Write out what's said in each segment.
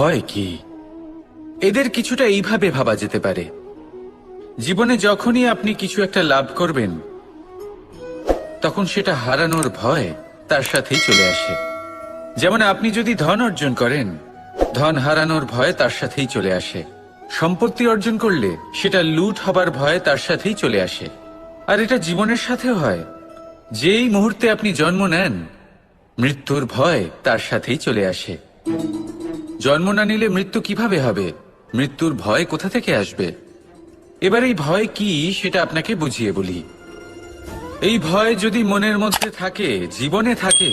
ভয় কি? এদের কিছুটা এইভাবে ভাবা যেতে পারে, জীবনে যখনই আপনি কিছু একটা লাভ করবেন তখন সেটা হারানোর ভয় তার সাথেই চলে আসে। যেমন আপনি যদি ধন অর্জন করেন, ধন হারানোর ভয় তার সাথেই চলে আসে। সম্পত্তি অর্জন করলে সেটা লুট হবার ভয় তার সাথেই চলে আসে। আর এটা জীবনের সাথেও হয়। যেই মুহূর্তে আপনি জন্ম নেন, মৃত্যুর ভয় তার সাথেই চলে আসে। জন্ম না নিলে মৃত্যু কিভাবে হবে? মৃত্যুর ভয় কোথা থেকে আসবে? এবার এই ভয় কি সেটা আপনাকে বুঝিয়ে বলি। এই ভয় যদি মনের মধ্যে থাকে, জীবনে থাকে,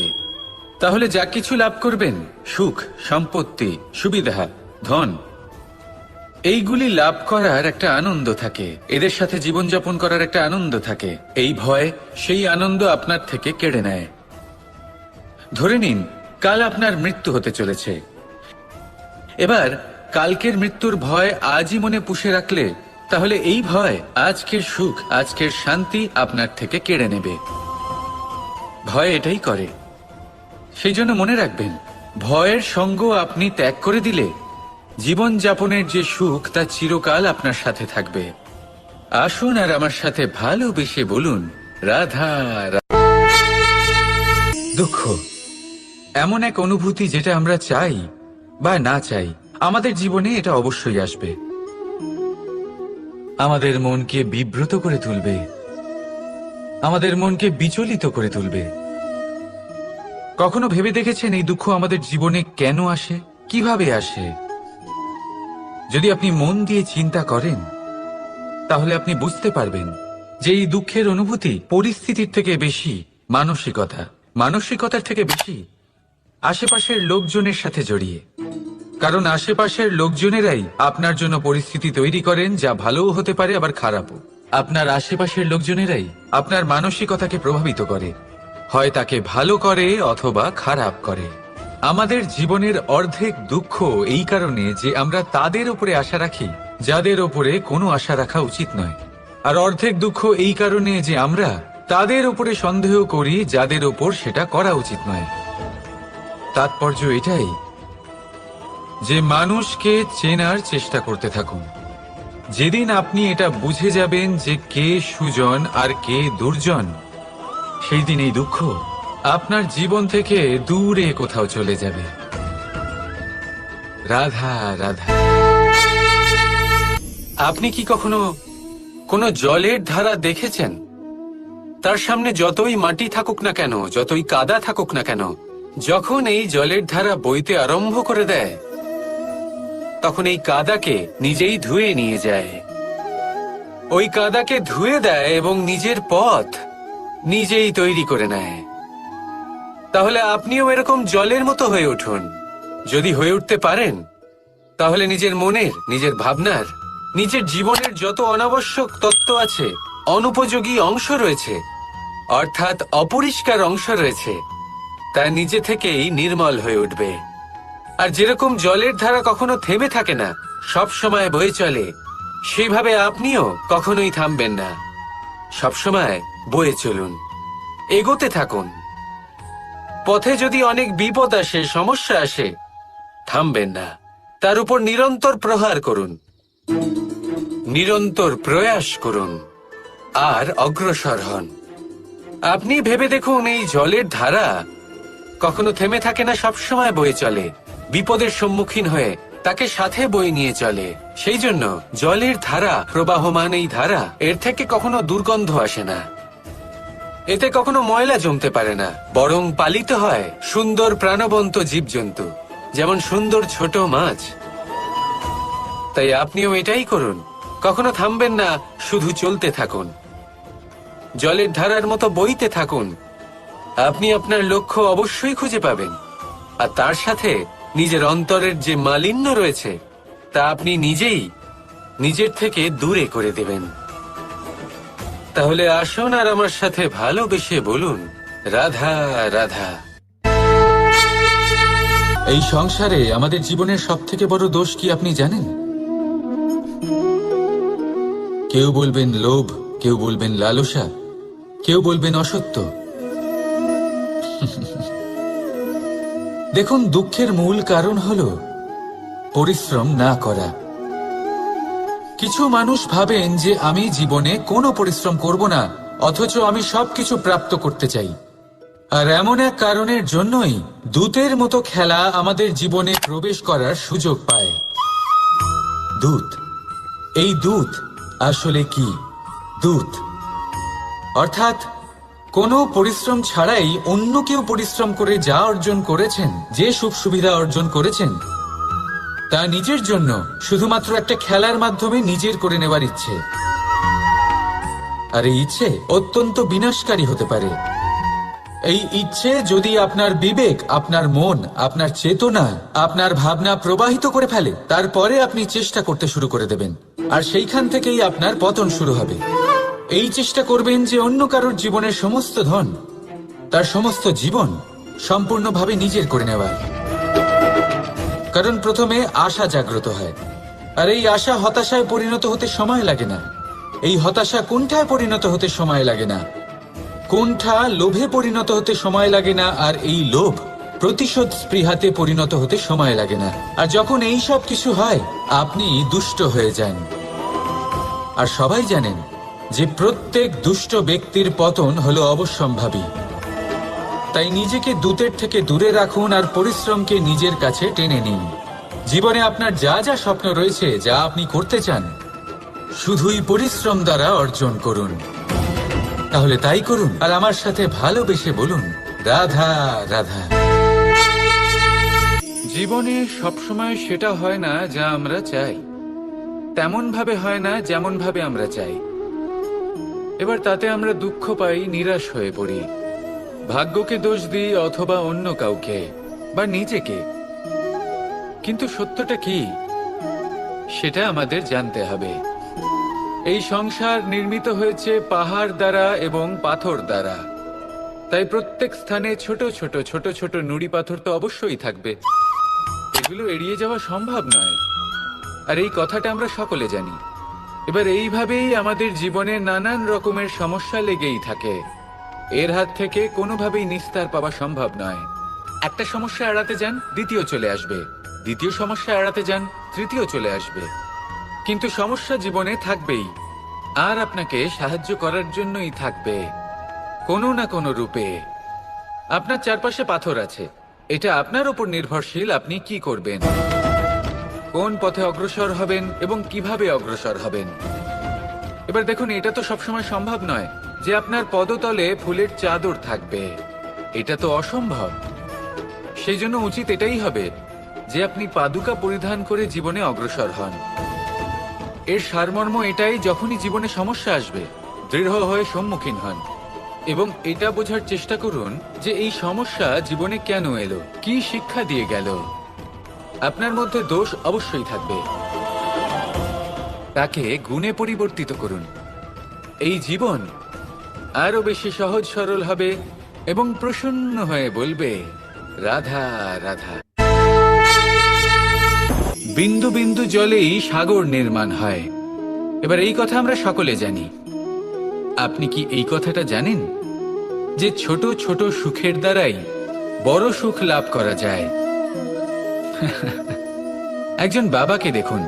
তাহলে যা কিছু লাভ করবেন, সুখ, সম্পত্তি, সুবিধা, ধন, এইগুলি লাভ করার একটা আনন্দ থাকে, এদের সাথে জীবনযাপন করার একটা আনন্দ থাকে। এই ভয় সেই আনন্দ আপনার থেকে কেড়ে নেয়। ধরে নিন কাল আপনার মৃত্যু হতে চলেছে। এবার কালকের মৃত্যুর ভয় আজই মনে পুষে রাখলে তাহলে এই ভয় আজকের সুখ, আজকের শান্তি আপনার থেকে কেড়ে নেবে। ভয় এটাই করে। সেই জন্য মনে রাখবেন, ভয়ের সঙ্গ আপনি ত্যাগ করে দিলে জীবন যাপনের যে সুখ তা চিরকাল আপনার সাথে থাকবে। আসুন আর আমার সাথে ভালোবেসে বলুন, রাধা রাধা। দুঃখ এমন এক অনুভূতি যেটা আমরা চাই বা না চাই, আমাদের জীবনে এটা অবশ্যই আসবে। আমাদের মনকে বিব্রত করে তুলবে, আমাদের মনকে বিচলিত করে তুলবে। কখনো ভেবে দেখেছেন এই দুঃখ আমাদের জীবনে কেন আসে, কিভাবে আসে? যদি আপনি মন দিয়ে চিন্তা করেন তাহলে আপনি বুঝতে পারবেন যে এই দুঃখের অনুভূতি পরিস্থিতির থেকে বেশি মানসিকতার থেকে বেশি আশেপাশের লোকজনের সাথে জড়িয়ে। কারণ আশেপাশের লোকজনেরাই আপনার জন্য পরিস্থিতি তৈরি করেন, যা ভালোও হতে পারে আবার খারাপও। আপনার আশেপাশের লোকজনেরাই আপনার মানসিকতাকে প্রভাবিত করে, হয় তাকে ভালো করে অথবা খারাপ করে। আমাদের জীবনের অর্ধেক দুঃখ এই কারণে যে আমরা তাদের উপরে আশা রাখি যাদের উপরে কোনো আশা রাখা উচিত নয়, আর অর্ধেক দুঃখ এই কারণে যে আমরা তাদের উপরে সন্দেহ করি যাদের উপর সেটা করা উচিত নয়। তাৎপর্য এটাই যে মানুষকে চেনার চেষ্টা করতে থাকুন। যেদিন আপনি এটা বুঝে যাবেন যে কে সুজন আর কে দুর্জন, সেই দিন এই দুঃখ আপনার জীবন থেকে দূরে কোথাও চলে যাবে। রাধা রাধা। আপনি কি কখনো কোনো জলের ধারা দেখেছেন? তার সামনে যতই মাটি থাকুক না কেন, যতই কাদা থাকুক না কেন, যখন এই জলের ধারা বইতে আরম্ভ করে দেয় তখন এই কাদাকে নিজেই ধুয়ে নিয়ে যায়। ওই কাদাকে ধুয়ে দেয় এবং নিজের পথ নিজেই তৈরি করে নেয়। তাহলে আপনিও এরকম জলের মতো হয়ে উঠুন। যদি হয়ে উঠতে পারেন তাহলে নিজের মনের, নিজের ভাবনার, নিজের জীবনের যত অনাবশ্যক তত্ত্ব আছে, অনুপযোগী অংশ রয়েছে, অর্থাৎ অপরিষ্কার অংশ রয়েছে, তা নিজে থেকেই নির্মল হয়ে উঠবে। আর যেরকম জলের ধারা কখনো থেমে থাকে না, সব সময় বয়ে চলে, সেইভাবে আপনিও কখনোই থামবেন না। সবসময় বয়ে চলুন, এগোতে থাকুন। পথে যদি অনেক বিপদ আসে, সমস্যা আসে, থামবেন না, তার উপর নিরন্তর প্রহার করুন, নিরন্তর প্রয়াস করুন আর অগ্রসর হন। আপনি ভেবে দেখুন, এই জলের ধারা কখনো থেমে থাকে না, সবসময় বয়ে চলে, বিপদের সম্মুখীন হয়ে তাকে সাথে বয়ে নিয়ে চলে। সেই জন্য জলের ধারা, প্রবাহমান এই ধারা, এর থেকে কখনো দুর্গন্ধ আসে না, এতে কখনো ময়লা জমতে পারে না, বরং পালিত হয় সুন্দর প্রাণবন্ত জীবজন্তু, যেমন সুন্দর ছোট মাছ। তাই আপনিও এটাই করুন, কখনো থামবেন না, শুধু চলতে থাকুন, জলের ধারার মতো বইতে থাকুন। আপনি আপনার লক্ষ্য অবশ্যই খুঁজে পাবেন, আর তার সাথে নিজের অন্তরের যে মালিন্য রয়েছে তা আপনি নিজেই নিজের থেকে দূরে করে দেবেন। তাহলে আসুন আর আমার সাথে ভালোবেসে বলুন, রাধা রাধা। এই সংসারে আমাদের জীবনের সবথেকে বড় দোষ কি আপনি জানেন? কেউ বলবেন লোভ, কেউ বলবেন লালসা, কেউ বলবেন অসত্য। দেখুন, দুঃখের মূল কারণ হলো পরিশ্রম না করা। কিছু মানুষ ভাবেন যে আমি জীবনে কোনো পরিশ্রম করব না, অথচ আমি সবকিছু প্রাপ্ত করতে চাই। আর এমন এক কারণের জন্যই দূতের মতো খেলা আমাদের জীবনে প্রবেশ করার সুযোগ পায়। দূত। এই দূত আসলে কি? দূত অর্থাৎ কোনো পরিশ্রম ছাড়াই অন্য কেউ পরিশ্রম করে যা অর্জন করেছেন, যে সুখ সুবিধা অর্জন করেছেন, তা নিজের জন্য শুধুমাত্র একটা খেলার মাধ্যমে নিজের করে নেবার ইচ্ছে। আর এই ইচ্ছে অত্যন্ত বিনাশকারী হতে পারে। এই ইচ্ছে যদি আপনার বিবেক, আপনার মন, আপনার চেতনা, আপনার ভাবনা প্রবাহিত করে ফেলে, তারপরে আপনি চেষ্টা করতে শুরু করে দেবেন, আর সেইখান থেকেই আপনার পতন শুরু হবে। এই চেষ্টা করবেন যে অন্য কারোর জীবনের সমস্ত ধন, তার সমস্ত জীবন সম্পূর্ণভাবে নিজের করে নেওয়ার। কারণ প্রথমে আশা জাগ্রত হয়, আর এই আশা হতাশায় পরিণত হতে সময় লাগে না। এই হতাশা কুণ্ঠায় পরিণত হতে সময় লাগে না, কুণ্ঠা লোভে পরিণত হতে সময় লাগে না, আর এই লোভ প্রতিশোধ স্পৃহাতে পরিণত হতে সময় লাগে না। আর যখন এই সব কিছু হয়, আপনি দুষ্ট হয়ে যান। আর সবাই জানেন যে প্রত্যেক দুষ্ট ব্যক্তির পতন হলো অবশ্যম্ভাবী। তাই নিজেকে দূতের থেকে দূরে রাখুন আর পরিশ্রমকে নিজের কাছে টেনে নিন। জীবনে আপনার যা যা স্বপ্ন রয়েছে, যা আপনি করতে চান, শুধুই পরিশ্রম দ্বারা অর্জন করুন। তাহলে তাই করুন, আর আমার সাথে ভালোবেসে বলুন, রাধা রাধা। জীবনে সবসময় সেটা হয় না যা আমরা চাই, তেমন ভাবে হয় না যেমন ভাবে আমরা চাই। এবার তাতে আমরা দুঃখ পাই, নিরাশ হয়ে পড়ি, ভাগ্যকে দোষ দিই অথবা অন্য কাউকে বা নিজেকে। কিন্তু সত্যটা কি সেটা আমাদের জানতে হবে। এই সংসার নির্মিত হয়েছে পাহাড় দ্বারা এবং পাথর দ্বারা, তাই প্রত্যেক স্থানে ছোট ছোট ছোট ছোট নুড়ি পাথর তো অবশ্যই থাকবে। এগুলো এড়িয়ে যাওয়া সম্ভব নয়, আর এই কথাটা আমরা সকলে জানি। এবার এইভাবেই আমাদের জীবনে নানান রকমের সমস্যা লেগেই থাকে। এর হাত থেকে কোনোভাবেই নিস্তার পাওয়া সম্ভব নয়। একটা সমস্যা এড়াতে যান, দ্বিতীয় চলে আসবে, দ্বিতীয় সমস্যা এড়াতে যান, তৃতীয় চলে আসবে। কিন্তু সমস্যা জীবনে থাকবেই, আর আপনাকে সাহায্য করার জন্যই থাকবে কোনো না কোনো রূপে। আপনার চারপাশে পাথর আছে, এটা আপনার উপর নির্ভরশীল আপনি কি করবেন, কোন পথে অগ্রসর হবেন এবং কিভাবে অগ্রসর হবেন। এবার দেখুন, এটা তো সবসময় সম্ভব নয় যে আপনার পদতলে ফুলের চাদর থাকবে, এটা তো অসম্ভব। সেই জন্য উচিত এটাই হবে যে আপনি পাদুকা পরিধান করে জীবনে অগ্রসর হন। এর সারমর্ম এটাই, যখনই জীবনে সমস্যা আসবে দৃঢ় হয়ে সম্মুখীন হন এবং এটা বোঝার চেষ্টা করুন যে এই সমস্যা জীবনে কেন এলো, কি শিক্ষা দিয়ে গেল। আপনার মধ্যে দোষ অবশ্যই থাকবে, তাকে গুণে পরিবর্তিত করুন। এই জীবন আরো বেশি সহজ সরল হবে এবং প্রসন্ন হয়ে বলবে, রাধা রাধা। বিন্দু বিন্দু জলেই সাগর নির্মাণ হয়। এবার এই কথা আমরা সকলে জানি। আপনি কি এই কথাটা জানেন যে ছোট ছোট সুখের দ্বারাই বড় সুখ লাভ করা যায়? একজন বাবাকে দেখুন,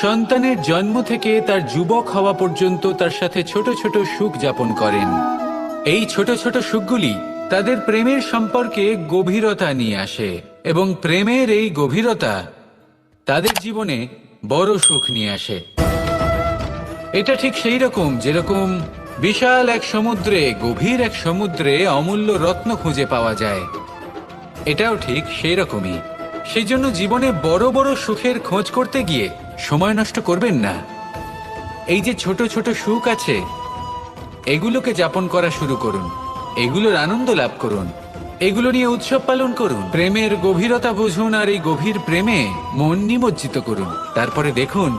সন্তানের জন্ম থেকে তার যুবক হওয়া পর্যন্ত তার সাথে ছোট ছোট সুখ যাপন করেন। এই ছোট ছোট সুখগুলি তাদের প্রেমের সম্পর্কে গভীরতা নিয়ে আসে এবং প্রেমের এই গভীরতা তাদের জীবনে বড় সুখ নিয়ে আসে। এটা ঠিক সেই রকম যেরকম বিশাল এক সমুদ্রে, গভীর এক সমুদ্রে অমূল্য রত্ন খুঁজে পাওয়া যায়। এটাও ঠিক সেই রকমই। সেই জন্য জীবনে বড় বড় সুখের খোঁজ করতে গিয়ে সময় নষ্ট করবেন না। এই যে ছোট ছোট সুখ আছে, এগুলোকে যাপন করা শুরু করুন, এগুলোর আনন্দ লাভ করুন, এগুলো নিয়ে উৎসব পালন করুন, প্রেমের গভীরতা বুঝুন আর এই গভীর প্রেমে মন নিমজ্জিত করুন। তারপরে দেখুন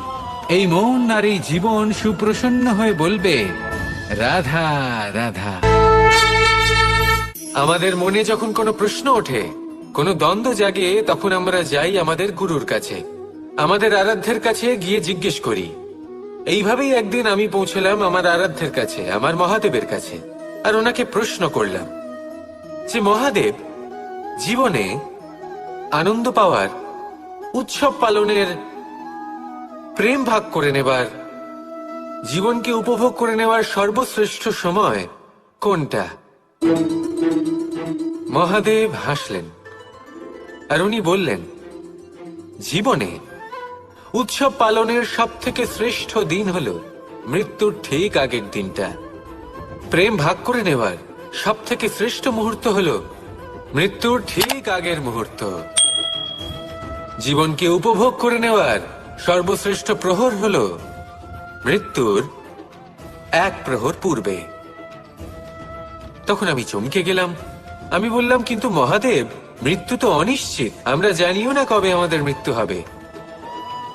এই মন আর এই জীবন সুপ্রসন্ন হয়ে বলবে, রাধা রাধা। আমাদের মনে যখন কোনো প্রশ্ন ওঠে, কোনো দ্বন্দ্ব জাগে, তখন আমরা যাই আমাদের গুরুর কাছে, আমাদের আরাধ্যের কাছে গিয়ে জিজ্ঞেস করি। এইভাবেই একদিন আমি পৌঁছলাম আমার আরাধ্যের কাছে, আমার মহাদেবের কাছে, আর ওনাকে প্রশ্ন করলাম যে মহাদেব, জীবনে আনন্দ পাওয়ার উৎসব পালনের, প্রেম ভাগ করে নেবার, জীবনকে উপভোগ করে নেওয়ার সর্বশ্রেষ্ঠ সময় কোনটা? মহাদেব হাসলেন আর উনি বললেন, জীবনে উৎসব পালনের সব থেকে শ্রেষ্ঠ দিন হলো মৃত্যুর ঠিক আগের দিনটা। প্রেম ভাগ করে নেওয়ার সব থেকে শ্রেষ্ঠ মুহূর্ত হলো মৃত্যুর ঠিক আগের মুহূর্ত। জীবনকে উপভোগ করে নেওয়ার সর্বশ্রেষ্ঠ প্রহর হলো মৃত্যুর এক প্রহর পূর্বে। তখন আমি চমকে গেলাম। আমি বললাম, কিন্তু মহাদেব, মৃত্যু তো অনিশ্চিত, আমরা জানিও না কবে আমাদের মৃত্যু হবে।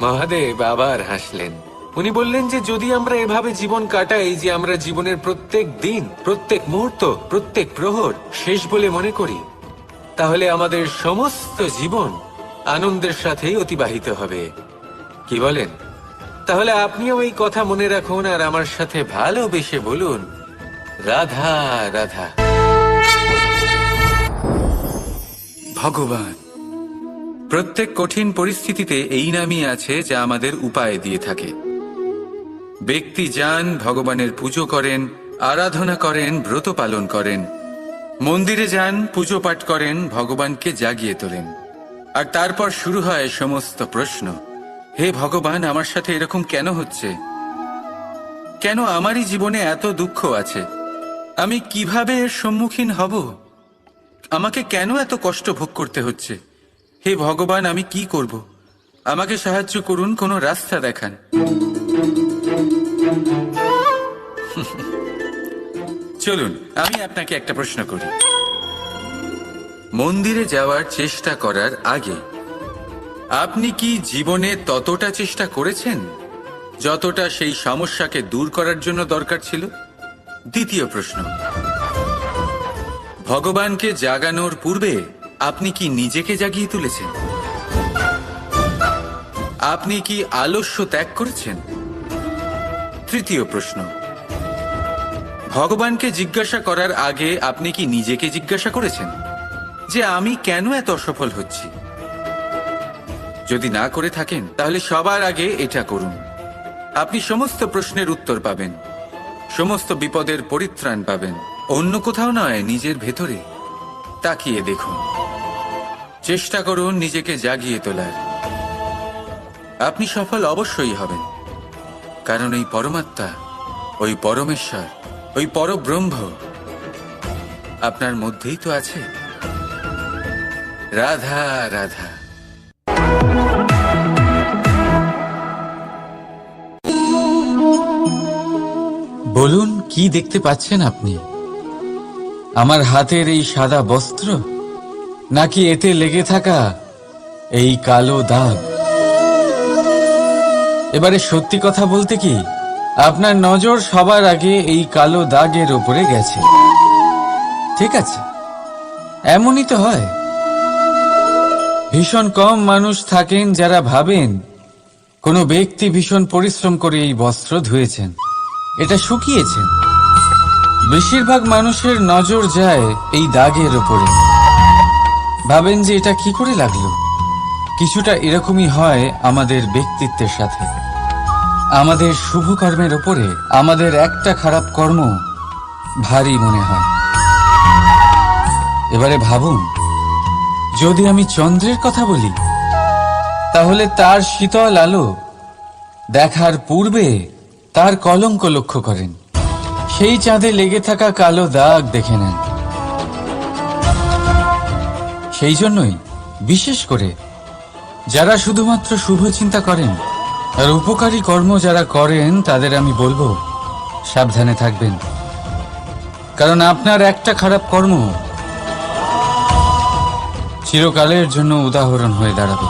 মহাদেব আবার হাসলেন। উনি বললেন যে যদি আমরা এভাবে জীবন কাটাই যে আমরা জীবনের প্রত্যেক দিন, প্রত্যেক মুহূর্ত, প্রত্যেক প্রহর শেষ বলে মনে করি, তাহলে আমাদের সমস্ত জীবন আনন্দের সাথেই অতিবাহিত হবে। কি বলেন? তাহলে আপনিও এই কথা মনে রাখুন আর আমার সাথে ভালোবেসে বলুন, রাধা রাধা। ভগবান। প্রত্যেক কঠিন পরিস্থিতিতে এই নামই আছে যা আমাদের উপায় দিয়ে থাকে। ব্যক্তি যান, ভগবানের পুজো করেন, আরাধনা করেন, ব্রত পালন করেন, মন্দিরে যান, পুজো পাঠ করেন, ভগবানকে জাগিয়ে তোলেন। আর তারপর শুরু হয় সমস্ত প্রশ্ন। হে ভগবান, আমার সাথে এরকম কেন হচ্ছে? কেন আমারই জীবনে এত দুঃখ আছে? আমি কিভাবে এর সম্মুখীন হব? আমাকে কেন এত কষ্ট ভোগ করতে হচ্ছে? হে ভগবান, আমি কি করব? আমাকে সাহায্য করুন, কোনো রাস্তা দেখান। চলুন আমি আপনাকে একটা প্রশ্ন করি। মন্দিরে যাওয়ার চেষ্টা করার আগে আপনি কি জীবনে ততটা চেষ্টা করেছেন যতটা সেই সমস্যাকে দূর করার জন্য দরকার ছিল? দ্বিতীয় প্রশ্ন, ভগবানকে জাগানোর পূর্বে আপনি কি নিজেকে জাগিয়ে তুলেছেন? আপনি কি আলস্য ত্যাগ করেছেন? তৃতীয় প্রশ্ন, ভগবানকে জিজ্ঞাসা করার আগে আপনি কি নিজেকে জিজ্ঞাসা করেছেন যে আমি কেন এত অসফল হচ্ছি? যদি না করে থাকেন তাহলে সবার আগে এটা করুন। আপনি সমস্ত প্রশ্নের উত্তর পাবেন, সমস্ত বিপদের পরিত্রাণ পাবেন। অন্য কোথাও নয়, নিজের ভেতরে তাকিয়ে দেখুন। চেষ্টা করুন নিজেকে জাগিয়ে তোলার। আপনি সফল অবশ্যই হবেন, কারণ এই পরমাত্মা, ওই পরমেশ্বর, ওই পরব্রহ্ম আপনার মধ্যেই তো আছে। রাধা রাধা। বলুন, কি দেখতে পাচ্ছেন আপনি? আমার হাতের এই সাদা বস্ত্র, নাকি এতে লেগে থাকা এই কালো দাগ? এবারে সত্যি কথা বলতে কি, আপনার নজর সবার আগে এই কালো দাগের ওপরে গেছে। ঠিক আছে, এমনই তো হয়। ভীষণ কম মানুষ থাকেন যারা ভাবেন কোনো ব্যক্তি ভীষণ পরিশ্রম করে এই বস্ত্র ধুয়েছেন, এটা শুকিয়েছেন। বেশিরভাগ মানুষের নজর যায় এই দাগের ওপরে, ভাবেন যে এটা কি করে লাগলো। কিছুটা এরকমই হয় আমাদের ব্যক্তিত্বের সাথে। আমাদের শুভ কর্মের ওপরে আমাদের একটা খারাপ কর্ম ভারী মনে হয়। এবারে ভাবুন, যদি আমি চন্দ্রের কথা বলি, তাহলে তার শীতল আলো দেখার পূর্বে তার কলঙ্ক লক্ষ্য করেন, সেই চাঁদে লেগে থাকা কালো দাগ দেখে নেন। সেই জন্যই বিশেষ করে যারা শুধুমাত্র শুভ চিন্তা করেন আর উপকারী কর্ম যারা করেন, তাদের আমি বলবো সাবধানে থাকবেন, কারণ আপনার একটা খারাপ কর্ম চিরকালের জন্য উদাহরণ হয়ে দাঁড়াবে।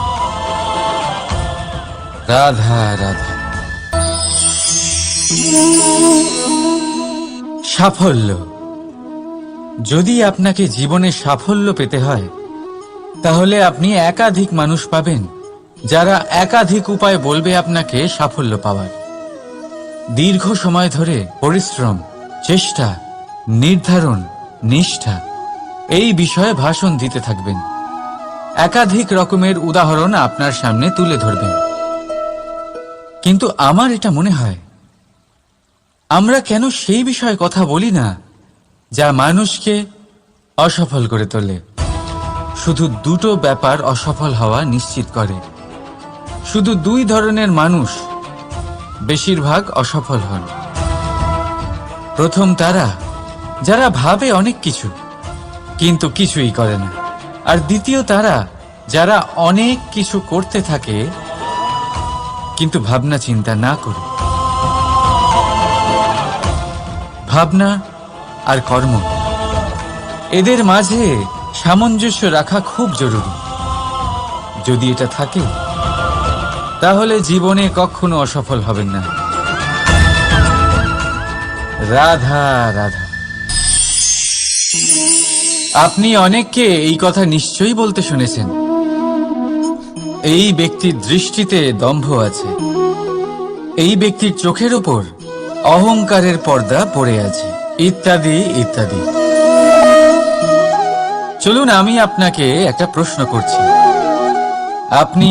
রাধা রাধা। সাফল্য। যদি আপনাকে জীবনে সাফল্য পেতে হয়, তাহলে আপনি একাধিক মানুষ পাবেন যারা একাধিক উপায় বলবে আপনাকে সাফল্য পাওয়ার। দীর্ঘ সময় ধরে পরিশ্রম, চেষ্টা, নির্ধারণ, নিষ্ঠা এই বিষয়ে ভাষণ দিতে থাকবেন। একাধিক রকমের উদাহরণ আপনার সামনে তুলে ধরবেন, কিন্তু আমার এটা মনে হয় আমরা কেন সেই বিষয়ে কথা বলি না যা মানুষকে অসফল করে তোলে। শুধু দুটো ব্যাপার অসফল হওয়া নিশ্চিত করে। শুধু দুই ধরনের মানুষ বেশিরভাগ অসফল হন। প্রথম তারা যারা ভাবে অনেক কিছু কিন্তু কিছুই করে না, আর দ্বিতীয় তারা যারা অনেক কিছু করতে থাকে কিন্তু ভাবনা চিন্তা না করে। ভাবনা আর কর্ম, এদের মাঝে সামঞ্জস্য রাখা খুব জরুরি। যদি এটা থাকে তাহলে জীবনে কখনো অসফল হবেন না। রাধা রাধা। আপনি অনেককে এই কথা নিশ্চয়ই বলতে শুনেছেন, এই ব্যক্তির দৃষ্টিতে দম্ভ আছে, এই ব্যক্তির চোখের উপর অহংকারের পর্দা পড়ে আছে, ইত্যাদি ইত্যাদি। চলুন আমি আপনাকে একটা প্রশ্ন করছি, আপনি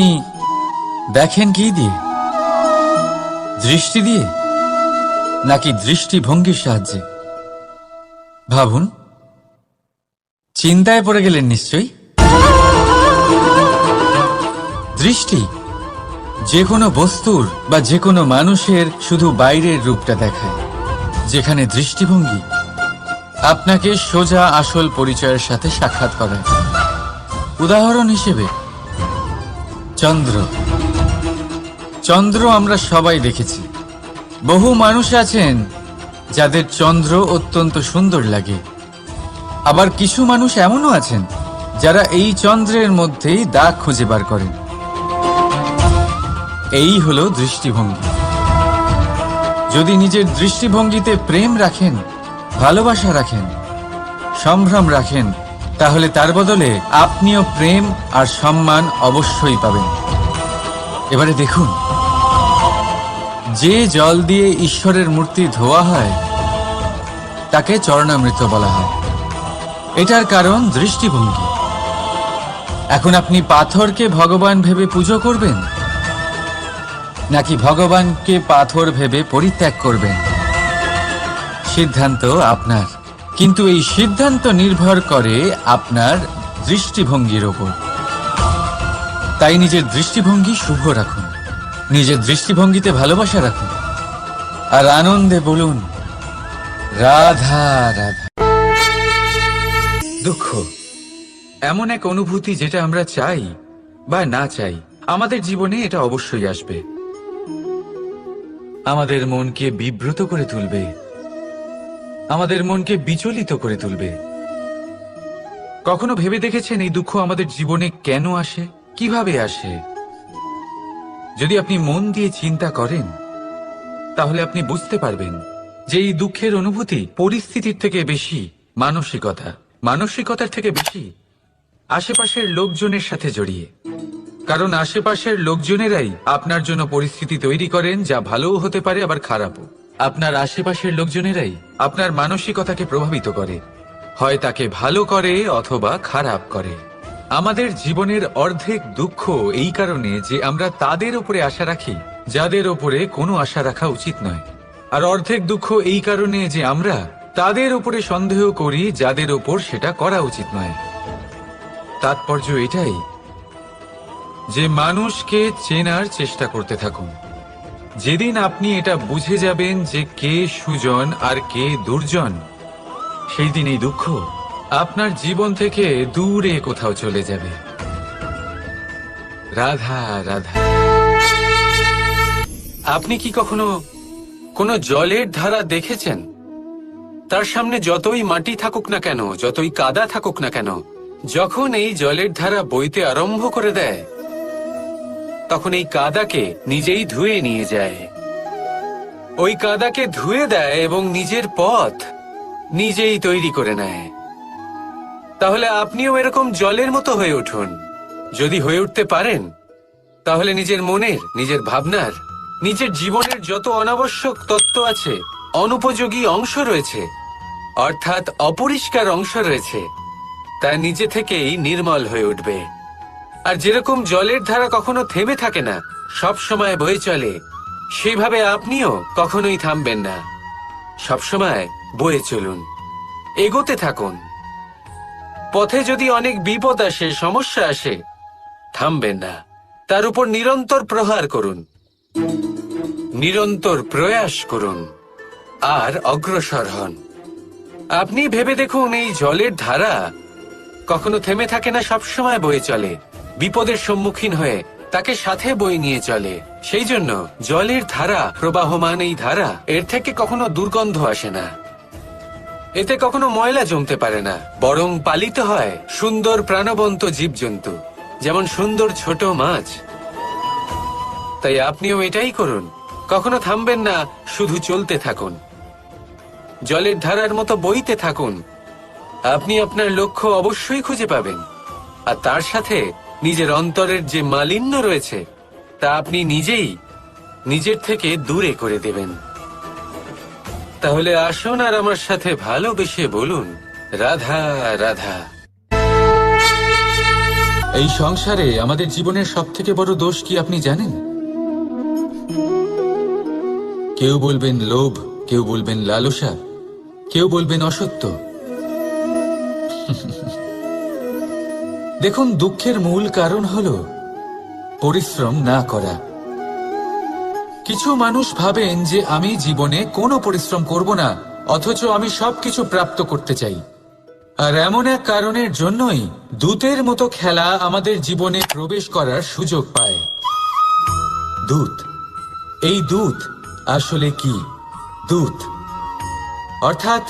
দেখেন কি দিয়ে? দৃষ্টি দিয়ে নাকি দৃষ্টিভঙ্গির সাহায্যে? ভাবুন। চিন্তায় পড়ে গেলেন নিশ্চয়ই। দৃষ্টি যে কোনো বস্তুর বা যে কোনো মানুষের শুধু বাইরের রূপটা দেখায়, যেখানে দৃষ্টিভঙ্গি আপনাকে সোজা আসল পরিচয়ের সাথে সাক্ষাৎ করায়। উদাহরণ হিসেবে চন্দ্র। চন্দ্র আমরা সবাই দেখেছি। বহু মানুষ আছেন যাদের চন্দ্র অত্যন্ত সুন্দর লাগে, আবার কিছু মানুষ এমনও আছেন যারা এই চন্দ্রের মধ্যেই দাগ খুঁজে বার করেন। এই হলো দৃষ্টিভঙ্গি। যদি নিজের দৃষ্টিভঙ্গিতে প্রেম রাখেন, ভালোবাসা রাখেন, সম্ভ্রম রাখেন, তাহলে তার বদলে আপনিও প্রেম আর সম্মান অবশ্যই পাবেন। এবারে দেখুন, যে জল দিয়ে ঈশ্বরের মূর্তি ধোয়া হয় তাকে চরণামৃত বলা হয়। এটার কারণ দৃষ্টিভঙ্গি। এখন আপনি পাথরকে ভগবান ভেবে পুজো করবেন নাকি ভগবানকে পাথর ভেবে পরিত্যাগ করবেন? সিদ্ধান্ত আপনার, কিন্তু এই সিদ্ধান্ত নির্ভর করে আপনার দৃষ্টিভঙ্গির ওপর। তাই নিজের দৃষ্টিভঙ্গি শুভ রাখুন, নিজের দৃষ্টিভঙ্গিতে ভালোবাসা রাখুন, আর আনন্দে বলুন রাধা রাধা। দুঃখ এমন এক অনুভূতি যেটা আমরা চাই বা না চাই, আমাদের জীবনে এটা অবশ্যই আসবে। আমাদের মনকে বিব্রত করে তুলবে, আমাদের মনকে বিচলিত করে তুলবে। কখনো ভেবে দেখেছেন এই দুঃখ আমাদের জীবনে কেন আসে, কিভাবে আসে? যদি আপনি মন দিয়ে চিন্তা করেন তাহলে আপনি বুঝতে পারবেন যে এই দুঃখের অনুভূতি পরিস্থিতির থেকে বেশি মানসিকতার থেকে বেশি আশেপাশের লোকজনের সাথে জড়িয়ে। কারণ আশেপাশের লোকজনেরাই আপনার জন্য পরিস্থিতি তৈরি করেন, যা ভালোও হতে পারে আবার খারাপও। আপনার আশেপাশের লোকজনেরাই আপনার মানসিকতাকে প্রভাবিত করে, হয় তাকে ভালো করে অথবা খারাপ করে। আমাদের জীবনের অর্ধেক দুঃখ এই কারণে যে আমরা তাদের উপরে আশা রাখি যাদের উপরে কোনো আশা রাখা উচিত নয়, আর অর্ধেক দুঃখ এই কারণে যে আমরা তাদের উপরে সন্দেহ করি যাদের উপর সেটা করা উচিত নয়। তাৎপর্য এটাই যে মানুষকে চেনার চেষ্টা করতে থাকুন। যেদিন আপনি এটা বুঝে যাবেন যে কে সুজন আর কে দুর্জন, সেই দিন এই দুঃখ আপনার জীবন থেকে দূরে কোথাও চলে যাবে। রাধা রাধা। আপনি কি কখনো কোনো জলের ধারা দেখেছেন? তার সামনে যতই মাটি থাকুক না কেন, যতই কাদা থাকুক না কেন, যখন এই জলের ধারা বইতে আরম্ভ করে দেয় তখন এই কাদাকে নিজেই ধুয়ে নিয়ে যায়। ওই কাদাকে ধুয়ে দেয় এবং নিজের পথ নিজেই তৈরি করে নেয়। তাহলে আপনিও এরকম জলের মতো হয়ে উঠুন। যদি হয়ে উঠতে পারেন তাহলে নিজের মনের, নিজের ভাবনার, নিজের জীবনের যত অনাবশ্যক তত্ত্ব আছে, অনুপযোগী অংশ রয়েছে, অর্থাৎ অপরিষ্কার অংশ রয়েছে, তা নিজে থেকেই নির্মল হয়ে উঠবে। আর যেরকম জলের ধারা কখনো থেমে থাকে না, সব সময় বয়ে চলে, সেইভাবে আপনিও কখনোই থামবেন না। সব সময় বয়ে চলুন, এগোতে থাকুন। পথে যদি অনেক বিপদ আসে, সমস্যা আসে, থামবেন না, তার উপর নিরন্তর প্রহার করুন, নিরন্তর প্রয়াস করুন আর অগ্রসর হন। আপনি ভেবে দেখুন, এই জলের ধারা কখনো থেমে থাকে না, সবসময় বয়ে চলে, বিপদের সম্মুখীন হয়ে তাকে সাথে বয়ে নিয়ে চলে। সেই জন্য জলের ধারা, প্রবাহমান এই ধারা, এর থেকে কখনো দুর্গন্ধ আসে না, এতে কখনো ময়লা জমতে পারে না, বরং পালিত হয় সুন্দর প্রাণবন্ত জীবজন্তু, যেমন সুন্দর ছোট মাছ। তাই আপনিও এটাই করুন, কখনো থামবেন না, শুধু চলতে থাকুন, জলের ধারার মতো বইতে থাকুন। আপনি আপনার লক্ষ্য অবশ্যই খুঁজে পাবেন, আর তার সাথে নিজের অন্তরের যে মালিন্য রয়েছে তা আপনি নিজেই নিজের থেকে দূরে করে দেবেন। তাহলে আসুন আর আমার সাথে ভালোবেসে বলুন, রাধা রাধা। এই সংসারে আমাদের জীবনের সবথেকে বড় দোষ কি আপনি জানেন? কেউ বলবেন লোভ, কেউ বলবেন লালসা, কেউ বলবেন অসত্য। দেখুন, দুঃখের মূল কারণ হলো পরিশ্রম না করা। কিছু মানুষ ভাবেন যে আমি জীবনে কোনো পরিশ্রম করব না, অথচ আমি সবকিছু প্রাপ্ত করতে চাই। আর এমন এক কারণের জন্যই দূতের মতো খেলা আমাদের জীবনে প্রবেশ করার সুযোগ পায়। দূত। এই দূত আসলে কি? দূত অর্থাৎ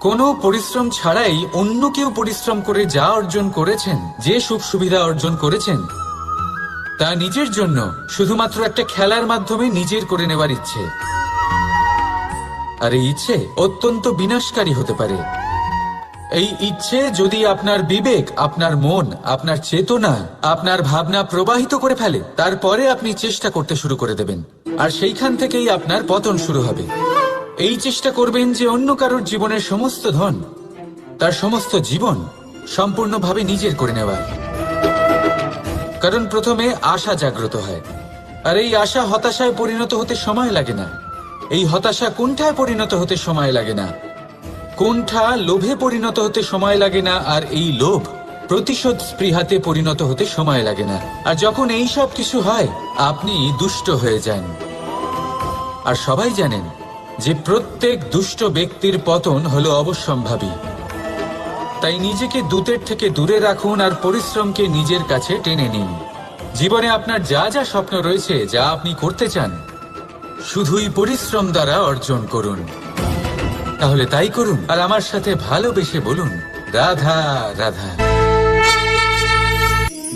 কোনো পরিশ্রম ছাড়াই অন্য কেউ পরিশ্রম করে যা অর্জন করেছেন, যে সুখ সুবিধা অর্জন করেছেন, তা নিজের জন্য শুধুমাত্র একটা খেলার মাধ্যমে নিজের করে নেবার ইচ্ছে। আর এই ইচ্ছে অত্যন্ত বিনাশকারী হতে পারে। এই ইচ্ছে যদি আপনার বিবেক, আপনার মন, আপনার চেতনা, আপনার ভাবনা প্রবাহিত করে ফেলে, তারপরে আপনি চেষ্টা করতে শুরু করে দেবেন, আর সেইখান থেকেই আপনার পতন শুরু হবে। এই চেষ্টা করবেন যে অন্য কারোর জীবনের সমস্ত ধন, তার সমস্ত জীবন সম্পূর্ণভাবে নিজের করে নেওয়ার। কারণ প্রথমে আশা জাগ্রত হয়, আর এই আশা হতাশায় পরিণত হতে সময় লাগে না। এই হতাশা কুণ্ঠায় পরিণত হতে সময় লাগে না, কুণ্ঠা লোভে পরিণত হতে সময় লাগে না, আর এই লোভ প্রতিশোধ স্পৃহাতে পরিণত হতে সময় লাগে না। আর যখন এই সব কিছু হয়, আপনি দুষ্ট হয়ে যান। আর সবাই জানেন যে প্রত্যেক দুষ্ট ব্যক্তির পতন হলো অবশ্যম্ভাবী। তাই নিজেকে দূতের থেকে দূরে রাখুন আর পরিশ্রমকে নিজের কাছে টেনে নিন। জীবনে আপনার যা যা স্বপ্ন রয়েছে, যা আপনি করতে চান, শুধুই পরিশ্রম দ্বারা অর্জন করুন। তাহলে তাই করুন, আর আমার সাথে ভালোবেসে বলুন, রাধা রাধা।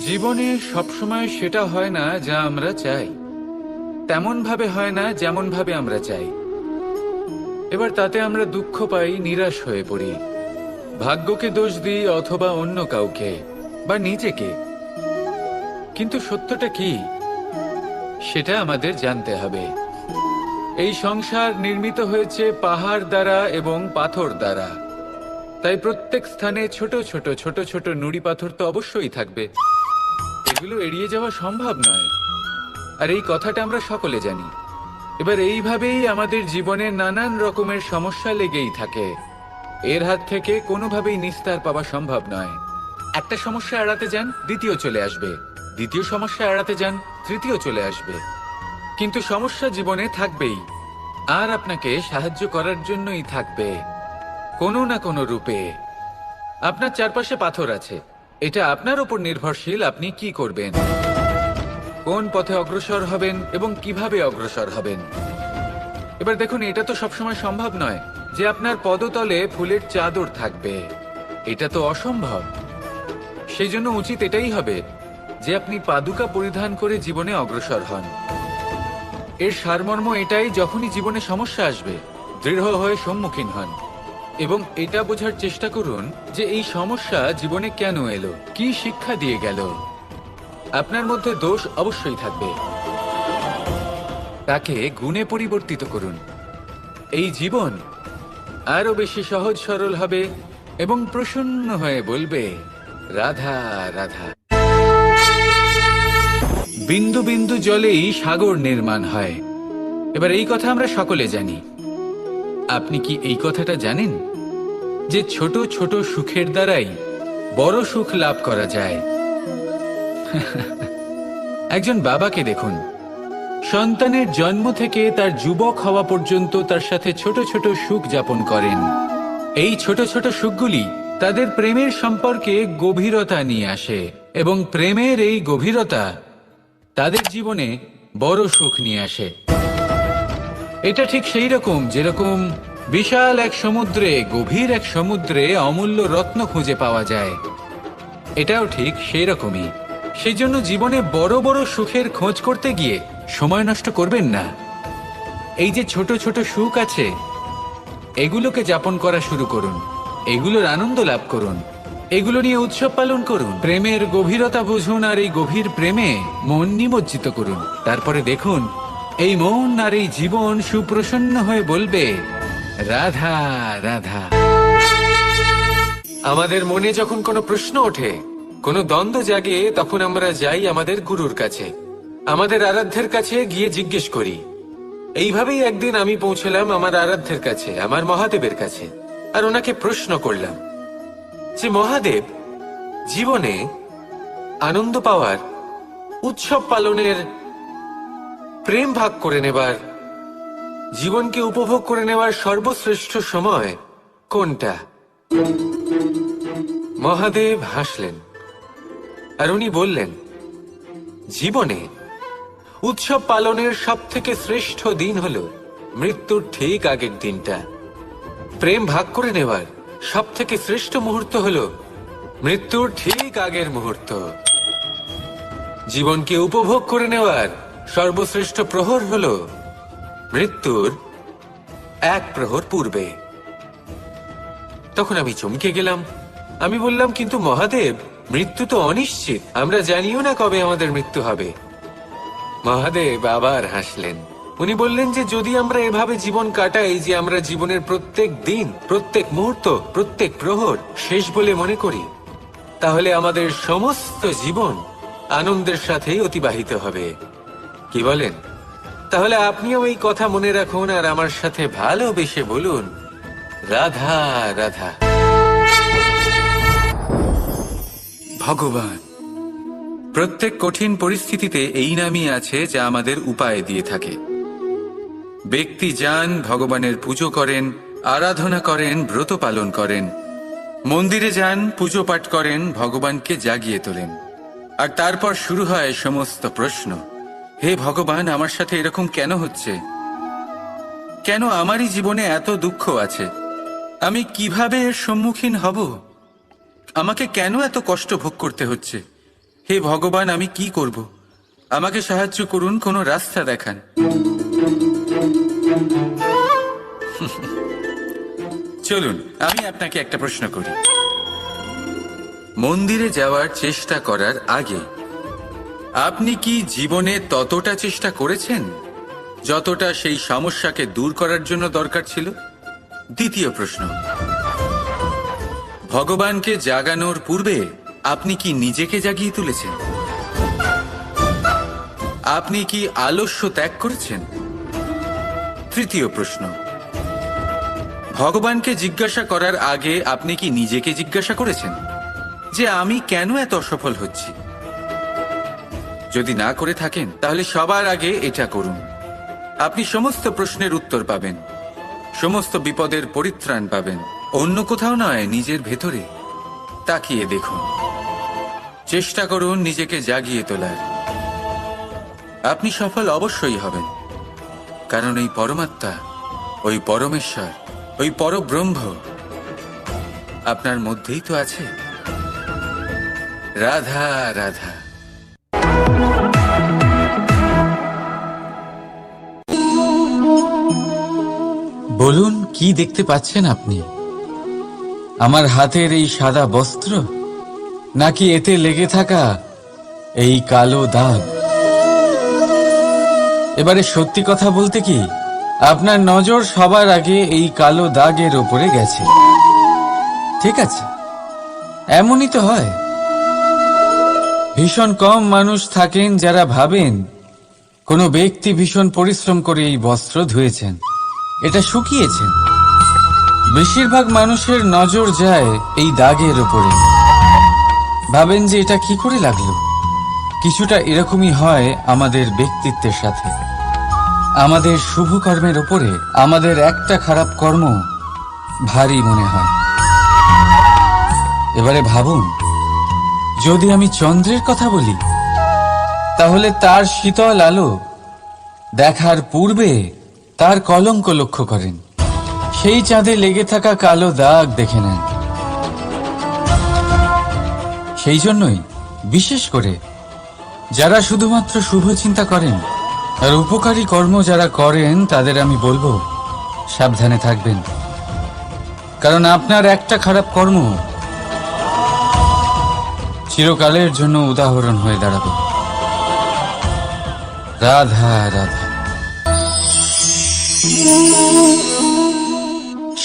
জীবনে সবসময় সেটা হয় না যা আমরা চাই, তেমন ভাবে হয় না যেমন ভাবে আমরা চাই। এবার তাতে আমরা দুঃখ পাই, নিরাশ হয়ে পড়ি, ভাগ্যকে দোষ দিই অথবা অন্য কাউকে বা নিজেকে। কিন্তু সত্যটা কি, সেটা আমাদের জানতে হবে। এই সংসার নির্মিত হয়েছে পাহাড় দ্বারা এবং পাথর দ্বারা, তাই প্রত্যেক স্থানে ছোট ছোট ছোট ছোট নুড়ি পাথর তো অবশ্যই থাকবে। এগুলো এড়িয়ে যাওয়া সম্ভব নয়, আর এই কথাটা আমরা সকলে জানি। এবার এইভাবেই আমাদের জীবনে নানান রকমের সমস্যা লেগেই থাকে। এর হাত থেকে কোনোভাবেই নিস্তার পাওয়া সম্ভব নয়। একটা সমস্যা এড়াতে যান, দ্বিতীয় চলে আসবে, দ্বিতীয় সমস্যা এড়াতে যান, তৃতীয় চলে আসবে। কিন্তু সমস্যা জীবনে থাকবেই, আর আপনাকে সাহায্য করার জন্যই থাকবে কোনো না কোনো রূপে। আপনার চারপাশে পাথর আছে, এটা আপনার উপর নির্ভরশীল আপনি কি করবেন, কোন পথে অগ্রসর হবেন এবং কিভাবে অগ্রসর হবেন। এবার দেখুন, এটা তো সবসময় সম্ভব নয় যে আপনার পদতলে ফুলের চাদর থাকবে, এটা তো অসম্ভব। সেই জন্য উচিত এটাই হবে যে আপনি পাদুকা পরিধান করে জীবনে অগ্রসর হন। এর সারমর্ম এটাই, যখনই জীবনে সমস্যা আসবে দৃঢ় হয়ে সম্মুখীন হন এবং এটা বোঝার চেষ্টা করুন যে এই সমস্যা জীবনে কেন এলো, কি শিক্ষা দিয়ে গেল। আপনার মধ্যে দোষ অবশ্যই থাকবে, তাকে গুণে পরিবর্তিত করুন। এই জীবন আরো বেশি সহজ সরল হবে এবং প্রসন্ন হয়ে বলবে, রাধা রাধা। বিন্দু বিন্দু জলেই সাগর নির্মাণ হয়। এবার এই কথা আমরা সকলে জানি। আপনি কি এই কথাটা জানেন যে ছোট ছোট সুখের দ্বারাই বড় সুখ লাভ করা যায়? একজন বাবাকে দেখুন, সন্তানের জন্ম থেকে তার যুবক হওয়া পর্যন্ত তার সাথে ছোট ছোট সুখ যাপন করেন। এই ছোট ছোট সুখগুলি তাদের প্রেমের সম্পর্কে গভীরতা নিয়ে আসে, এবং প্রেমের এই গভীরতা তাদের জীবনে বড় সুখ নিয়ে আসে। এটা ঠিক সেই রকম যেরকম বিশাল এক সমুদ্রে, গভীর এক সমুদ্রে অমূল্য রত্ন খুঁজে পাওয়া যায়। এটাও ঠিক সেই রকমই। সেই জন্য জীবনে বড় বড় সুখের খোঁজ করতে গিয়ে সময় নষ্ট করবেন না। এই যে ছোট ছোট সুখ আছে, এগুলোকে যাপন করা শুরু করুন, এগুলোর আনন্দ লাভ করুন, এগুলো নিয়ে উৎসব পালন করুন, প্রেমের গভীরতা বুঝুন, আর এই গভীর প্রেমে মন নিমজ্জিত করুন। তারপরে দেখুন এই মন আর এই জীবন সুপ্রসন্ন হয়ে বলবে, রাধা রাধা। আমাদের মনে যখন কোনো প্রশ্ন ওঠে, কোনো দ্বন্দ্ব জাগে, তখন আমরা যাই আমাদের গুরুর কাছে, আমাদের আরাধ্যের কাছে গিয়ে জিজ্ঞেস করি। এইভাবেই একদিন আমি পৌঁছলাম আমার আরাধ্যের কাছে, আমার মহাদেবের কাছে, আর ওনাকে প্রশ্ন করলাম যে মহাদেব, জীবনে আনন্দ পাওয়ার, উৎসব পালনের, প্রেম ভাগ করে নেবার, জীবনকে উপভোগ করে নেওয়ার সর্বশ্রেষ্ঠ সময় কোনটা? মহাদেব হাসলেন আর উনি বললেন, জীবনে উৎসব পালনের সব থেকে শ্রেষ্ঠ দিন হলো মৃত্যুর ঠিক আগের দিনটা। প্রেম ভাগ করে নেওয়ার সব থেকে শ্রেষ্ঠ মুহূর্ত হলো মৃত্যুর ঠিক আগের মুহূর্ত। জীবনকে উপভোগ করে নেওয়ার সর্বশ্রেষ্ঠ প্রহর হলো মৃত্যুর এক প্রহর পূর্বে। তখন আমি চমকে গেলাম। আমি বললাম, কিন্তু মহাদেব, মৃত্যু তো অনিশ্চিত, আমরা জানিও না কবে আমাদের মৃত্যু হবে। মহাদেব আবার হাসলেন। উনি বললেন যে যদি আমরা এভাবে জীবন কাটাই যে আমরা জীবনের প্রত্যেক দিন, প্রত্যেক মুহূর্ত, প্রত্যেক প্রহর শেষ বলে মনে করি, তাহলে আমাদের সমস্ত জীবন আনন্দের সাথেই অতিবাহিত হবে। কি বলেন? তাহলে আপনিও এই কথা মনে রাখুন আর আমার সাথে ভালোবেসে বলুন, রাধা রাধা। ভগবান প্রত্যেক কঠিন পরিস্থিতিতে এই নামই আছে যা আমাদের উপায় দিয়ে থাকে। ব্যক্তি যান, ভগবানের পুজো করেন, আরাধনা করেন, ব্রত পালন করেন, মন্দিরে যান, পুজো পাঠ করেন, ভগবানকে জাগিয়ে তোলেন, আর তারপর শুরু হয় সমস্ত প্রশ্ন। হে ভগবান, আমার সাথে এরকম কেন হচ্ছে? কেন আমারই জীবনে এত দুঃখ আছে? আমি কিভাবে এর সম্মুখীন হব? আমাকে কেন এত কষ্ট ভোগ করতে হচ্ছে? হে ভগবান, আমি কি করব? আমাকে সাহায্য করুন, কোনো রাস্তা দেখান। চলুন আমি আপনাকে একটা প্রশ্ন করি। মন্দিরে যাওয়ার চেষ্টা করার আগে আপনি কি জীবনে ততটা চেষ্টা করেছেন যতটা সেই সমস্যাকে দূর করার জন্য দরকার ছিল? দ্বিতীয় প্রশ্ন, ভগবানকে জাগানোর পূর্বে আপনি কি নিজেকে জাগিয়ে তুলেছেন? আপনি কি আলস্য ত্যাগ করেছেন? তৃতীয় প্রশ্ন, ভগবানকে জিজ্ঞাসা করার আগে আপনি কি নিজেকে জিজ্ঞাসা করেছেন যে আমি কেন এত অসফল হচ্ছি? যদি না করে থাকেন তাহলে সবার আগে এটা করুন। আপনি সমস্ত প্রশ্নের উত্তর পাবেন, সমস্ত বিপদের পরিত্রাণ পাবেন। অন্য কোথাও নয়, নিজের ভেতরে তাকিয়ে দেখুন। চেষ্টা করুন নিজেকে জাগিয়ে তোলার। আপনি সফল অবশ্যই হবেন, কারণ এই পরমাত্মা, ওই পরমেশ্বর, ওই পরব্রহ্ম আপনার মধ্যেই তো আছে। রাধা রাধা। বলুন, কি দেখতে পাচ্ছেন আপনি? আমার হাতের এই সাদা বস্ত্র, নাকি এতে লেগে থাকা এই কালো দাগ? এবারে সত্যি কথা বলতে কি, আপনার নজর সবার আগে এই কালো দাগের ওপরে গেছে। ঠিক আছে, এমনই তো হয়। ভীষণ কম মানুষ থাকেন যারা ভাবেন কোনো ব্যক্তি ভীষণ পরিশ্রম করে এই বস্ত্র ধুয়েছেন, এটা শুকিয়েছেন। বেশিরভাগ মানুষের নজর যায় এই দাগের উপরে, ভাবেন যে এটা কি করে লাগলো। কিছুটা এরকমই হয় আমাদের ব্যক্তিত্বের সাথে। আমাদের শুভ কর্মের উপরে আমাদের একটা খারাপ কর্ম ভারী মনে হয়। এবারে ভাবুন, যদি আমি চন্দ্রের কথা বলি, তাহলে তার শীতল আলো দেখার পূর্বে তার কলঙ্ক লক্ষ্য করেন, সেই চাঁদে লেগে থাকা কালো দাগ দেখে নেন। সেই জন্যই বিশেষ করে যারা শুধুমাত্র শুভ চিন্তা করেন আর উপকারী কর্ম যারা করেন, তাদের আমি বলবো সাবধানে থাকবেন। কারণ আপনার একটা খারাপ কর্ম চিরকালের জন্য উদাহরণ হয়ে দাঁড়াবে। রাধা রাধা।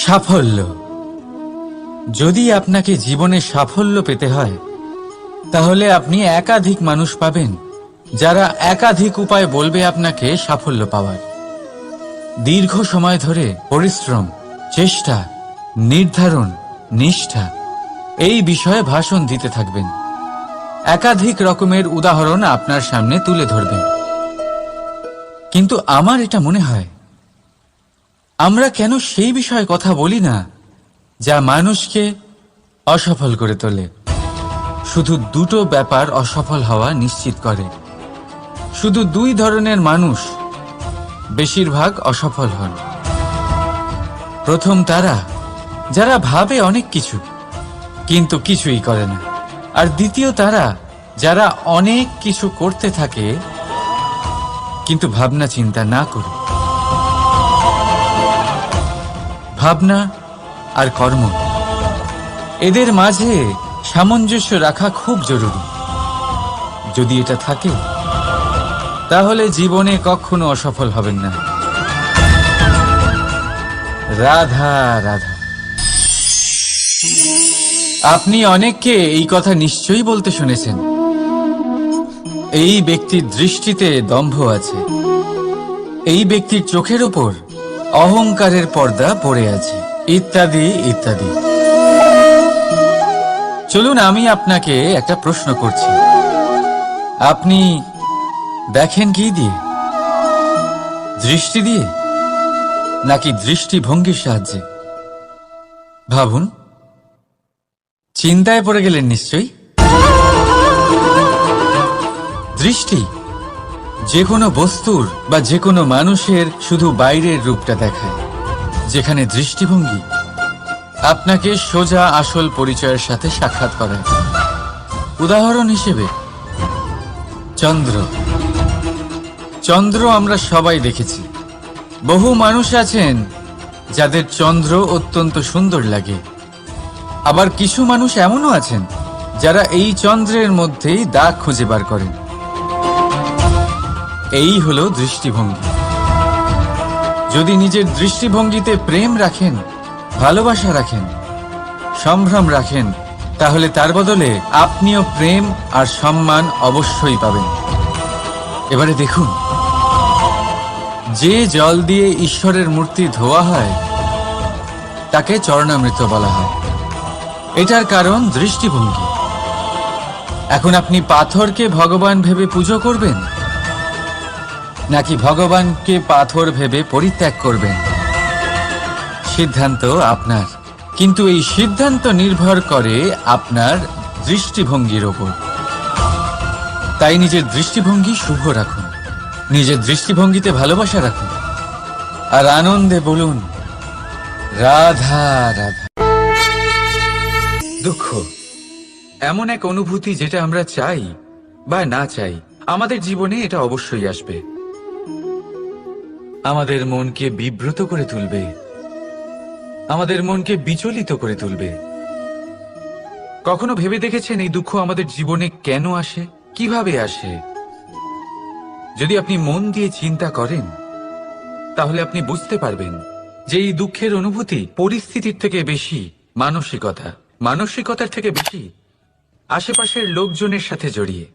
সাফল্য। যদি আপনাকে জীবনে সাফল্য পেতে হয়, তাহলে আপনি একাধিক মানুষ পাবেন যারা একাধিক উপায় বলবে আপনাকে সাফল্য পাওয়ার। দীর্ঘ সময় ধরে পরিশ্রম, চেষ্টা, নির্ধারণ, নিষ্ঠা এই বিষয়ে ভাষণ দিতে থাকবেন। একাধিক রকমের উদাহরণ আপনার সামনে তুলে ধরবেন। কিন্তু আমার এটা মনে হয়, আমরা কেন সেই বিষয়ে কথা বলি না যা মানুষকে অসফল করে তোলে। শুধু দুটো ব্যাপার অসফল হওয়া নিশ্চিত করে। শুধু দুই ধরনের মানুষ বেশিরভাগ অসফল হন। প্রথম তারা যারা ভাবে অনেক কিছু কিন্তু কিছুই করে না। আর দ্বিতীয় তারা যারা অনেক কিছু করতে থাকে কিন্তু ভাবনা চিন্তা না করে। ভাবনা আর কর্ম, এদের মাঝে সামঞ্জস্য রাখা খুব জরুরি। যদি এটা থাকে, তাহলে জীবনে কখনো অসফল হবেন না। রাধা রাধা। আপনি অনেককে এই কথা নিশ্চয়ই বলতে শুনেছেন, এই ব্যক্তির দৃষ্টিতে দম্ভ আছে, এই ব্যক্তির চোখের উপর অহংকারের পর্দা পড়ে আছে, ইত্যাদি ইত্যাদি। চলুন আমি আপনাকে একটা প্রশ্ন করছি, আপনি দেখেন কি দিয়ে? দৃষ্টি দিয়ে নাকি দৃষ্টিভঙ্গির সাহায্যে? ভাবুন। চিন্তায় পড়ে গেলেন নিশ্চয়ই। দৃষ্টি যে কোনো বস্তুর বা যে কোনো মানুষের শুধু বাইরের রূপটা দেখায়, যেখানে দৃষ্টিভঙ্গি আপনাকে সোজা আসল পরিচয়ের সাথে সাক্ষাৎ করায়। উদাহরণ হিসেবে চন্দ্র। চন্দ্র আমরা সবাই দেখেছি। বহু মানুষ আছেন যাদের চন্দ্র অত্যন্ত সুন্দর লাগে। আবার কিছু মানুষ এমনও আছেন যারা এই চন্দ্রের মধ্যেই দাগ খুঁজে বার করেন। এই হলো দৃষ্টিভঙ্গি। যদি নিজের দৃষ্টিভঙ্গিতে প্রেম রাখেন, ভালোবাসা রাখেন, সম্ভ্রম রাখেন, তাহলে তার বদলে আপনিও প্রেম আর সম্মান অবশ্যই পাবেন। এবারে দেখুন, যে জল দিয়ে ঈশ্বরের মূর্তি ধোয়া হয় তাকে চরণামৃত বলা হয়। এটার কারণ দৃষ্টিভঙ্গি। এখন আপনি পাথরকে ভগবান ভেবে পুজো করবেন নাকি ভগবানকে পাথর ভেবে পরিত্যাগ করবেন? সিদ্ধান্ত আপনার, কিন্তু এই সিদ্ধান্ত নির্ভর করে আপনার দৃষ্টিভঙ্গির ওপর। তাই নিজের দৃষ্টিভঙ্গি শুভ রাখুন, নিজের দৃষ্টিভঙ্গিতে ভালোবাসা রাখুন, আর আনন্দে বলুন রাধা রাধা। দুঃখ এমন এক অনুভূতি যেটা আমরা চাই বা না চাই, আমাদের জীবনে এটা অবশ্যই আসবে। আমাদের মনকে বিব্রত করে তুলবে, আমাদের মনকে বিচলিত করে তুলবে। কখনো ভেবে দেখেছেন এই দুঃখ আমাদের জীবনে কেন আসে, কিভাবে আসে? যদি আপনি মন দিয়ে চিন্তা করেন, তাহলে আপনি বুঝতে পারবেন যে এই দুঃখের অনুভূতি পরিস্থিতির থেকে বেশি মানসিকতার থেকে বেশি আশেপাশের লোকজনের সাথে জড়িয়ে।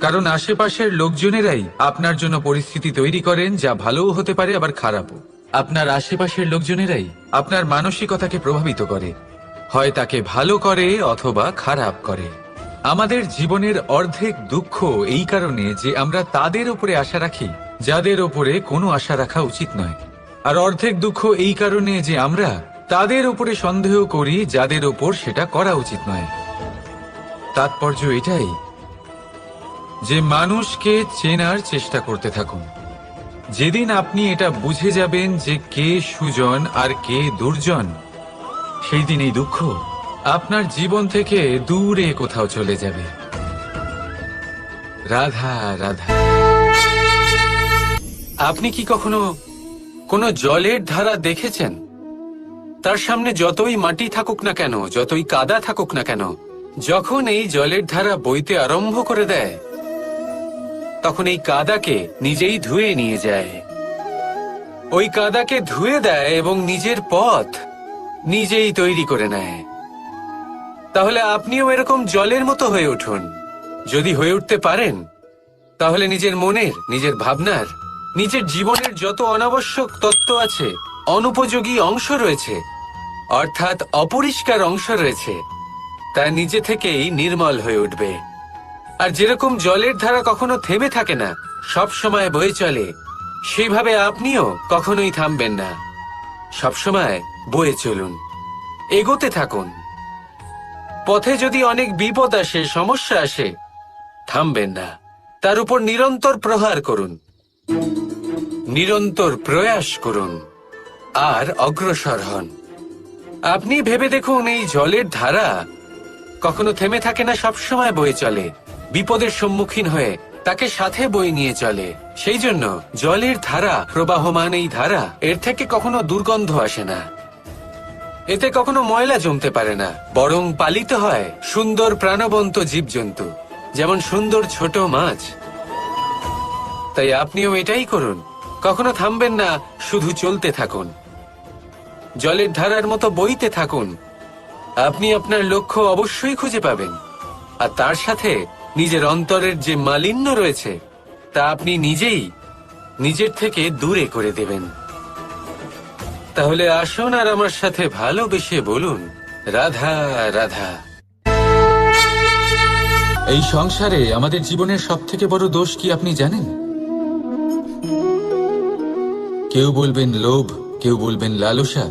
কারণ আশেপাশের লোকজনেরাই আপনার জন্য পরিস্থিতি তৈরি করেন, যা ভালোও হতে পারে আবার খারাপও। আপনার আশেপাশের লোকজনেরাই আপনার মানসিকতাকে প্রভাবিত করে, হয় তাকে ভালো করে অথবা খারাপ করে। আমাদের জীবনের অর্ধেক দুঃখ এই কারণে যে আমরা তাদের উপরে আশা রাখি যাদের উপরে কোনো আশা রাখা উচিত নয়, আর অর্ধেক দুঃখ এই কারণে যে আমরা তাদের উপরে সন্দেহ করি যাদের উপর সেটা করা উচিত নয়। তাৎপর্য এটাই যে মানুষকে চেনার চেষ্টা করতে থাকুন। যেদিন আপনি এটা বুঝে যাবেন যে কে সুজন আর কে দুর্জন, সেই দিন এই দুঃখ আপনার জীবন থেকে দূরে কোথাও চলে যাবে। রাধা রাধা। আপনি কি কখনো কোনো জলের ধারা দেখেছেন? তার সামনে যতই মাটি থাকুক না কেন, যতই কাদা থাকুক না কেন, যখন এই জলের ধারা বইতে আরম্ভ করে দেয়, তখন এই কাদাকে নিজেই ধুয়ে নিয়ে যায়। ওই কাদাকে ধুয়ে দেয় এবং নিজের পথ নিজেই তৈরি করে নেয়। তাহলে আপনিও এরকম জলের মতো হয়ে উঠুন। যদি হয়ে উঠতে পারেন, তাহলে নিজের মনের, নিজের ভাবনার, নিজের জীবনের যত অনাবশ্যক তত্ত্ব আছে, অনুপযোগী অংশ রয়েছে, অর্থাৎ অপরিষ্কার অংশ রয়েছে, তা নিজে থেকেই নির্মল হয়ে উঠবে। আর যেরকম জলের ধারা কখনো থেমে থাকে না, সব সময় বয়ে চলে, সেইভাবে আপনিও কখনোই থামবেন না। সবসময় বয়ে চলুন, এগোতে থাকুন। পথে যদি অনেক বিপদ আসে, সমস্যা আসে, থামবেন না, তার উপর নিরন্তর প্রহার করুন, নিরন্তর প্রয়াস করুন আর অগ্রসর হন। আপনি ভেবে দেখুন, এই জলের ধারা কখনো থেমে থাকে না, সবসময় বয়ে চলে, বিপদের সম্মুখীন হয়ে তাকে সাথে বয়ে নিয়ে চলে। সেই জন্য জলের ধারা, প্রবাহমান এই ধারা, এর থেকে কখনো দুর্গন্ধ আসে না, এতে কখনো ময়লা জমতে পারে না, বরং পালিত হয় সুন্দর প্রাণবন্ত জীবজন্তু, যেমন সুন্দর ছোট মাছ। তাই আপনিও এটাই করুন, কখনো থামবেন না, শুধু চলতে থাকুন, জলের ধারার মতো বইতে থাকুন। আপনি আপনার লক্ষ্য অবশ্যই খুঁজে পাবেন, আর তার সাথে নিজের অন্তরের যে মালিন্য রয়েছে তা আপনি নিজেই নিজের থেকে দূরে করে দেবেন। তাহলে আসুন আর আমার সাথে ভালোবেসে বলুন, রাধা রাধা। এই সংসারে আমাদের জীবনের সবথেকে বড় দোষ কি আপনি জানেন? কেউ বলবেন লোভ, কেউ বলবেন লালসা,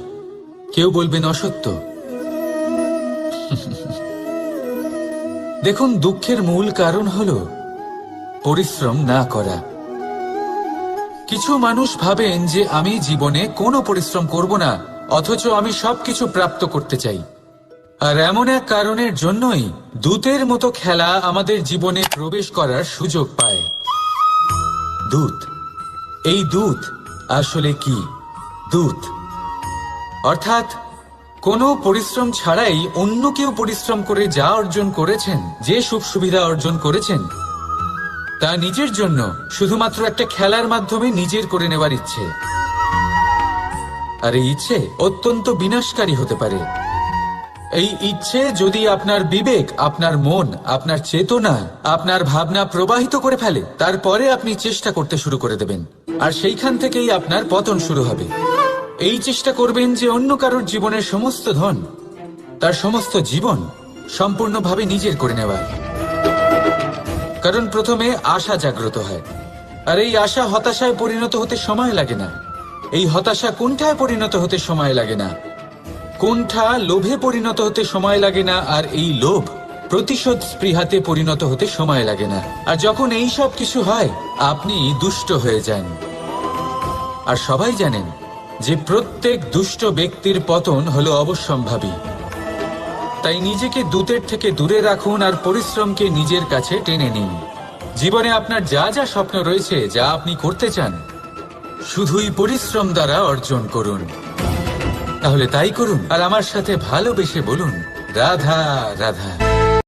কেউ বলবেন অসত্য। দেখুন, দুঃখের মূল কারণ হলো পরিশ্রম না করা। কিছু মানুষ ভাবেন যে আমি জীবনে কোনো পরিশ্রম করব না, অথচ আমি সবকিছু প্রাপ্ত করতে চাই। আর এমন এক কারণের জন্যই দূতের মতো খেলা আমাদের জীবনে প্রবেশ করার সুযোগ পায়। দূত। এই দূত আসলে কি? দূত অর্থাৎ কোনো পরিশ্রম ছাড়াই অন্য কেউ পরিশ্রম করে যা অর্জন করেছেন, যে সুখ সুবিধা অর্জন করেছেন, তা নিজের জন্য শুধুমাত্র একটা খেলার মাধ্যমে নিজের করে নেওয়ার ইচ্ছে। আর এই ইচ্ছে অত্যন্ত বিনাশকারী হতে পারে। এই ইচ্ছে যদি আপনার বিবেক, আপনার মন, আপনার চেতনা, আপনার ভাবনা প্রবাহিত করে ফেলে, তারপরে আপনি চেষ্টা করতে শুরু করে দেবেন, আর সেইখান থেকেই আপনার পতন শুরু হবে। এই চেষ্টা করবেন যে অন্য কারোর জীবনের সমস্ত ধন, তার সমস্ত জীবন সম্পূর্ণভাবে নিজের করে নেওয়ার। কারণ প্রথমে আশা জাগ্রত হয়, আর এই আশা হতাশায় পরিণত হতে সময় লাগে না। এই হতাশা কুণ্ঠায় পরিণত হতে সময় লাগে না, কুণ্ঠা লোভে পরিণত হতে সময় লাগে না, আর এই লোভ প্রতিশোধ স্পৃহাতে পরিণত হতে সময় লাগে না। আর যখন এই সব কিছু হয়, আপনি দুষ্ট হয়ে যান। আর সবাই জানেন যে প্রত্যেক দুষ্ট ব্যক্তির পতন হলো অবশ্যম্ভাবী। তাই নিজেকে দূতের থেকে দূরে রাখুন আর পরিশ্রমকে নিজের কাছে টেনে নিন। জীবনে আপনার যা যা স্বপ্ন রয়েছে, যা আপনি করতে চান, শুধুই পরিশ্রম দ্বারা অর্জন করুন। তাহলে তাই করুন, আর আমার সাথে ভালোবেসে বলুন, রাধা রাধা।